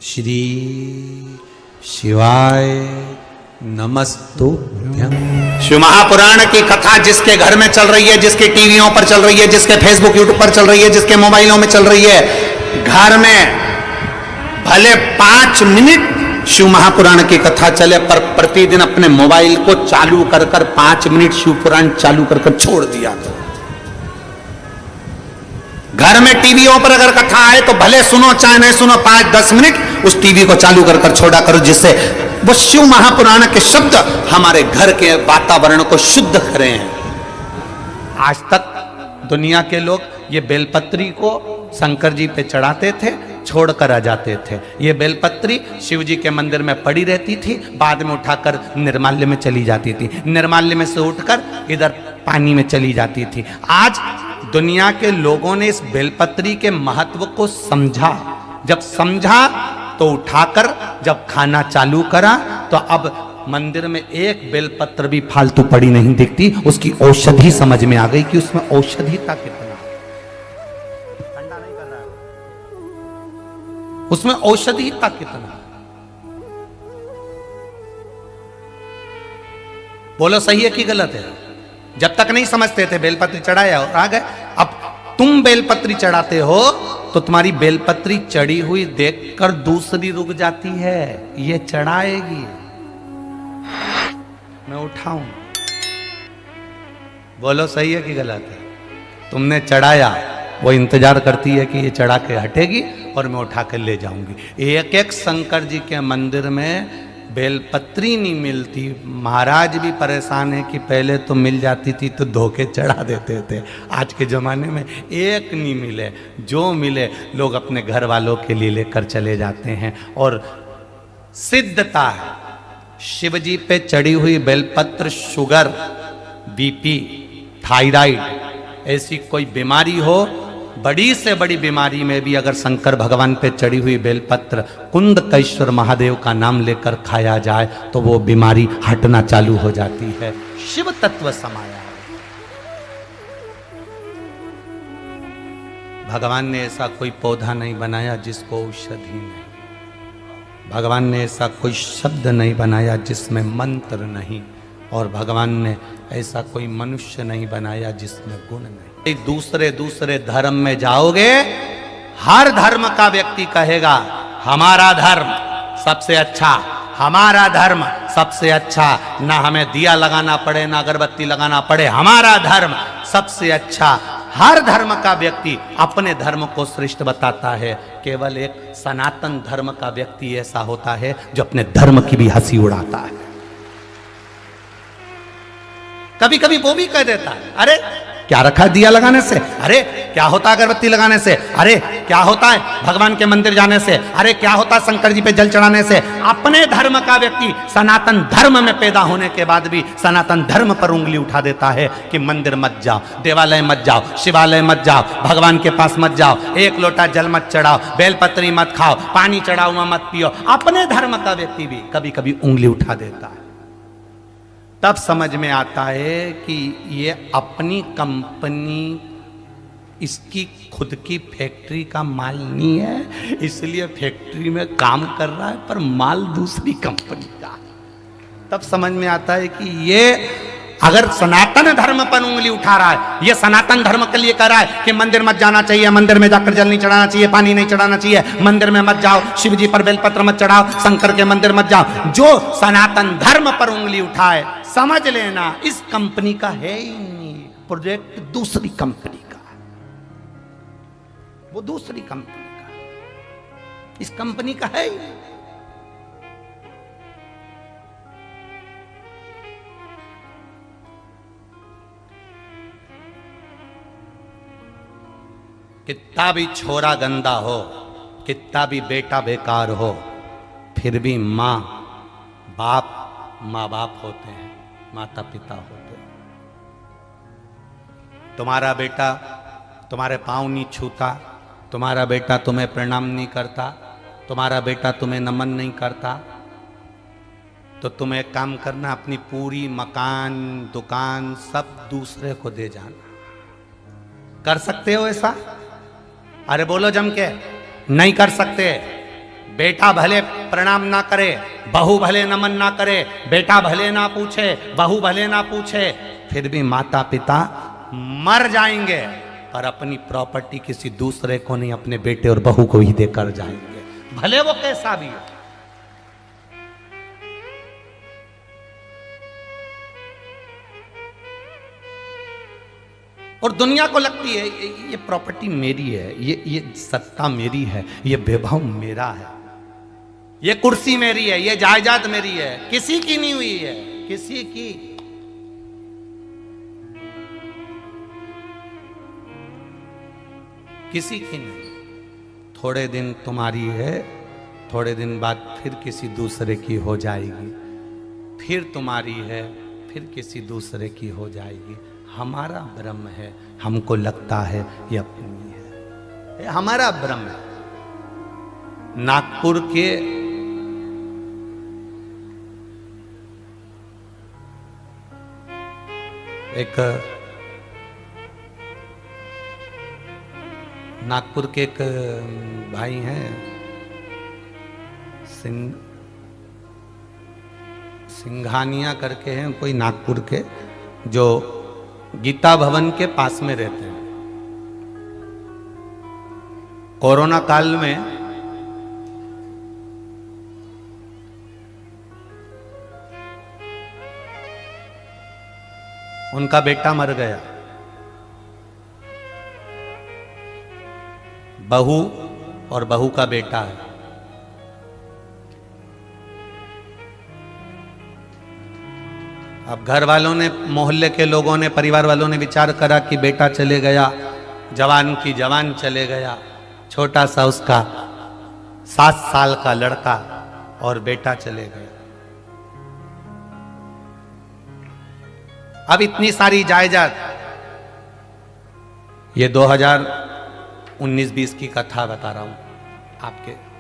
श्री शिवाय नमस्तुभ्यं। शिव महापुराण की कथा जिसके घर में चल रही है, जिसके टीवियों पर चल रही है, जिसके फेसबुक यूट्यूब पर चल रही है, जिसके मोबाइलों में चल रही है, घर में भले 5 मिनट शिव महापुराण की कथा चले, पर प्रतिदिन अपने मोबाइल को चालू कर 5 मिनट शिव पुराण चालू कर छोड़ दिया। घर में टीवियों पर अगर कथा आए तो भले सुनो चाहे नहीं सुनो, 5-10 मिनट उस टीवी को चालू कर छोड़ा करो, जिससे वो शिव महापुराण के शब्द हमारे घर के वातावरण को शुद्ध करें हैं। आज तक दुनिया के लोग ये बेलपत्री को शंकर जी पे चढ़ाते थे, छोड़कर आ जाते थे। ये बेलपत्री शिव जी के मंदिर में पड़ी रहती थी, बाद में उठाकर निर्माल्य में चली जाती थी, निर्माल्य में से उठकर इधर पानी में चली जाती थी। आज दुनिया के लोगों ने इस बेलपत्री के महत्व को समझा। जब समझा तो उठाकर जब खाना चालू करा तो अब मंदिर में एक बेलपत्र भी फालतू पड़ी नहीं दिखती। उसकी औषधि समझ में आ गई कि उसमें औषधिता कितना, ठंडा नहीं कर रहा है, उसमें औषधिता कितना। बोलो सही है कि गलत है? जब तक नहीं समझते थे बेलपत्री चढ़ाया और आ गए। अब तुम बेलपत्री चढ़ाते हो तो तुम्हारी बेलपत्री चढ़ी हुई देखकर दूसरी रुक जाती है, ये चढ़ाएगी, मैं उठाऊं। बोलो सही है कि गलत है? तुमने चढ़ाया, वो इंतजार करती है कि ये चढ़ा के हटेगी और मैं उठा कर ले जाऊंगी। एक एक शंकर जी के मंदिर में बेलपत्री नहीं मिलती। महाराज भी परेशान है कि पहले तो मिल जाती थी तो धोखे चढ़ा देते थे, आज के ज़माने में एक नहीं मिले, जो मिले लोग अपने घर वालों के लिए लेकर चले जाते हैं। और सिद्धता है, शिव जी पे चढ़ी हुई बेलपत्र शुगर, बीपी, थायराइड, ऐसी कोई बीमारी हो, बड़ी से बड़ी बीमारी में भी अगर शंकर भगवान पे चढ़ी हुई बेलपत्र कुंदकेश्वर महादेव का नाम लेकर खाया जाए तो वो बीमारी हटना चालू हो जाती है। शिव तत्व समाया है। भगवान ने ऐसा कोई पौधा नहीं बनाया जिसको औषधि नहीं, भगवान ने ऐसा कोई शब्द नहीं बनाया जिसमें मंत्र नहीं, और भगवान ने ऐसा कोई मनुष्य नहीं बनाया जिसमें गुण नहीं। दूसरे धर्म में जाओगे, हर धर्म का व्यक्ति कहेगा हमारा धर्म सबसे अच्छा, हमारा धर्म सबसे अच्छा, ना हमें दिया लगाना पड़े ना अगरबत्ती लगाना पड़े, हमारा धर्म सबसे अच्छा। हर धर्म का व्यक्ति अपने धर्म को श्रेष्ठ बताता है। केवल एक सनातन धर्म का व्यक्ति ऐसा होता है जो अपने धर्म की भी हंसी उड़ाता है। कभी कभी वो भी कह देता है, अरे क्या रखा दिया लगाने से, अरे क्या होता है अगरबत्ती लगाने से, अरे क्या होता है भगवान के मंदिर जाने से, अरे क्या होता है शंकर जी पे जल चढ़ाने से। अपने धर्म का व्यक्ति सनातन धर्म में पैदा होने के बाद भी सनातन धर्म पर उंगली उठा देता है कि मंदिर मत जाओ, देवालय मत जाओ, शिवालय मत जाओ, भगवान के पास मत जाओ, एक लोटा जल मत चढ़ाओ, बेलपत्री मत खाओ, पानी चढ़ा हुआ मत पियो। अपने धर्म का व्यक्ति भी कभी कभी उंगली उठा देता है। तब समझ में आता है कि ये अपनी कंपनी, इसकी खुद की फैक्ट्री का माल नहीं है, इसलिए फैक्ट्री में काम कर रहा है पर माल दूसरी कंपनी का। तब समझ में आता है कि ये अगर सनातन धर्म पर उंगली उठा रहा है, ये सनातन धर्म के लिए कह रहा है कि मंदिर मत जाना चाहिए, मंदिर में जाकर जल नहीं चढ़ाना चाहिए, पानी नहीं चढ़ाना चाहिए, मंदिर में मत जाओ, शिव जी पर बेलपत्र मत चढ़ाओ, शंकर के मंदिर मत जाओ, जो सनातन धर्म पर उंगली उठाए, समझ लेना इस कंपनी का है ही नहीं, प्रोजेक्ट दूसरी कंपनी का, वो दूसरी कंपनी का, इस कंपनी का है ही नहीं। कितना भी छोरा गंदा हो, कितना भी बेटा बेकार हो, फिर भी माँ बाप होते हैं, माता पिता होते हैं। तुम्हारा बेटा तुम्हारे पाँव नहीं छूता, तुम्हारा बेटा तुम्हें प्रणाम नहीं करता, तुम्हारा बेटा तुम्हें नमन नहीं करता, तो तुम्हें एक काम करना, अपनी पूरी मकान दुकान सब दूसरे को दे जाना। कर सकते हो ऐसा? अरे बोलो जम के, नहीं कर सकते। बेटा भले प्रणाम ना करे, बहू भले नमन ना करे, बेटा भले ना पूछे, बहू भले ना पूछे, फिर भी माता पिता मर जाएंगे, पर अपनी प्रॉपर्टी किसी दूसरे को नहीं, अपने बेटे और बहू को ही देकर जाएंगे, भले वो कैसा भी हो। और दुनिया को लगती है ये प्रॉपर्टी मेरी है, ये सत्ता मेरी है, ये वैभव मेरा है, ये कुर्सी मेरी है, ये जायदाद मेरी है, किसी की नहीं हुई है, किसी की। किसी की नहीं। थोड़े दिन तुम्हारी है, थोड़े दिन बाद फिर किसी दूसरे की हो जाएगी, फिर तुम्हारी है, फिर किसी दूसरे की हो जाएगी। हमारा ब्रह्म है, हमको लगता है ये अपनी है, ये हमारा ब्रह्म है। नागपुर के एक भाई हैं, सिंघानिया करके हैं कोई, नागपुर के, जो गीता भवन के पास में रहते हैं। कोरोना काल में उनका बेटा मर गया, बहू और बहू का बेटा है। अब घर वालों ने, मोहल्ले के लोगों ने, परिवार वालों ने विचार करा कि बेटा चले गया, जवान की जवान चले गया, छोटा सा उसका 7 साल का लड़का और बेटा चले गया। अब इतनी सारी जायदाद, ये 2019-20 की कथा बता रहा हूं आपके